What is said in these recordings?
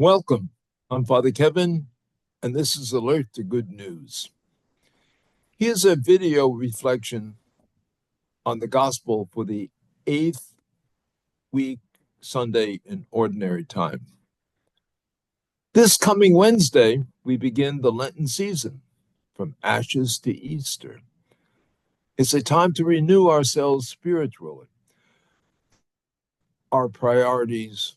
Welcome. I'm Father Kevin, and this is Alert to Good News. Here's a video reflection on the gospel for the 8th week Sunday in Ordinary Time. This coming Wednesday, we begin the Lenten season, from Ashes to Easter. It's a time to renew ourselves spiritually, our priorities,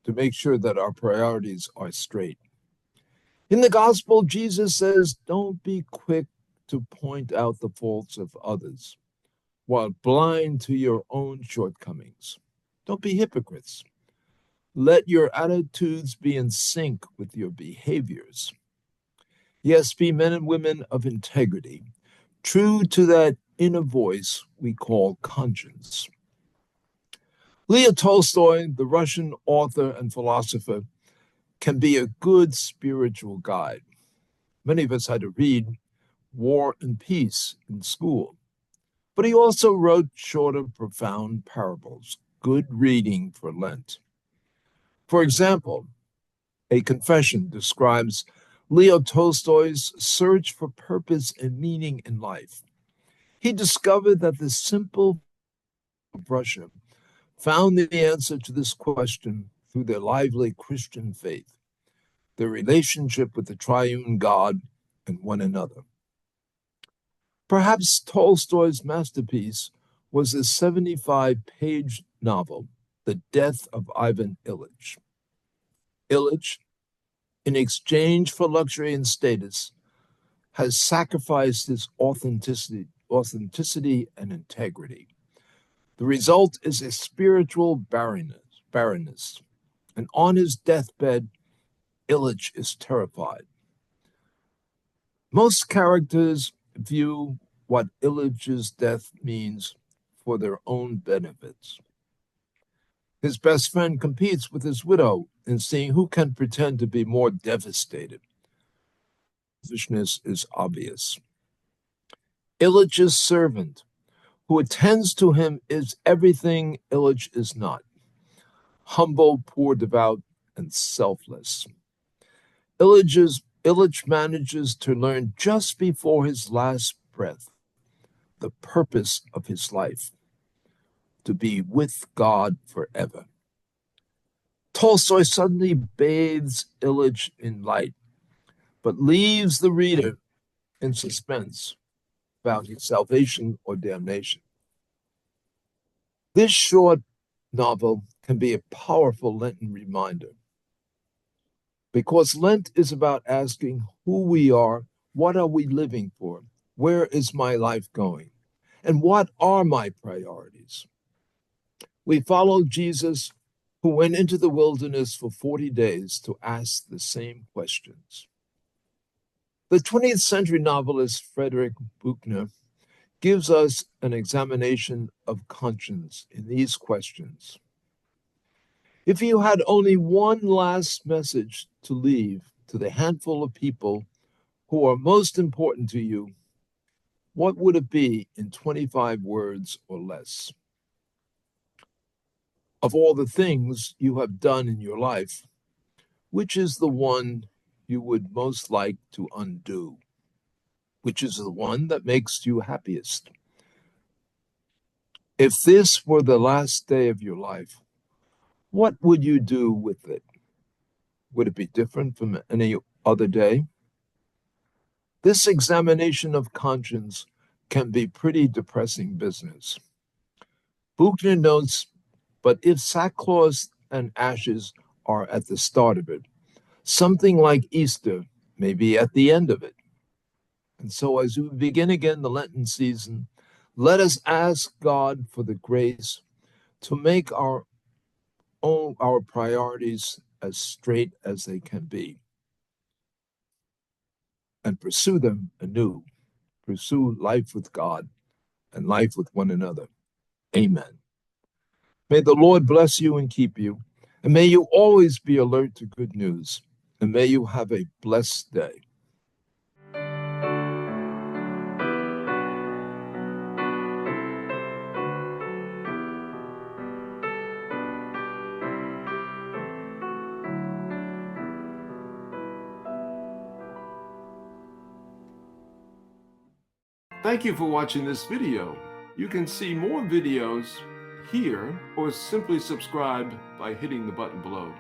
to make sure that our priorities are straight. In the gospel, Jesus says, don't be quick to point out the faults of others while blind to your own shortcomings. Don't be hypocrites. Let your attitudes be in sync with your behaviors. Yes, be men and women of integrity, true to that inner voice we call conscience. Leo Tolstoy, the Russian author and philosopher, can be a good spiritual guide. Many of us had to read War and Peace in school, but he also wrote shorter, profound parables, good reading for Lent. For example, A Confession describes Leo Tolstoy's search for purpose and meaning in life. He discovered that the simple of Russia found the answer to this question through their lively Christian faith, their relationship with the triune God and one another. Perhaps Tolstoy's masterpiece was his 75-page novel, The Death of Ivan Ilyich. Ilyich, in exchange for luxury and status, has sacrificed his authenticity and integrity. The result is a spiritual barrenness, and on his deathbed, Ilyich is terrified. Most characters view what Ilyich's death means for their own benefits. His best friend competes with his widow in seeing who can pretend to be more devastated. Selfishness is obvious. Ilyich's servant, who attends to him, is everything Ilyich is not: humble, poor, devout, and selfless. Ilyich manages to learn just before his last breath the purpose of his life: to be with God forever. Tolstoy suddenly bathes Ilyich in light, but leaves the reader in suspense about his salvation or damnation. This short novel can be a powerful Lenten reminder, because Lent is about asking who we are, what are we living for, where is my life going, and what are my priorities. We follow Jesus, who went into the wilderness for 40 days to ask the same questions. The 20th century novelist Frederick Buechner gives us an examination of conscience in these questions. If you had only one last message to leave to the handful of people who are most important to you, what would it be in 25 words or less? Of all the things you have done in your life, which is the one you would most like to undo? Which is the one that makes you happiest? If this were the last day of your life, what would you do with it? Would it be different from any other day? This examination of conscience can be pretty depressing business. Buechner notes, but if sackcloth and ashes are at the start of it, something like Easter may be at the end of it. And so as we begin again the Lenten season, let us ask God for the grace to make our priorities as straight as they can be, and pursue them anew. Pursue life with God and life with one another. Amen. May the Lord bless you and keep you, and may you always be alert to good news, and may you have a blessed day. Thank you for watching this video. You can see more videos here or simply subscribe by hitting the button below.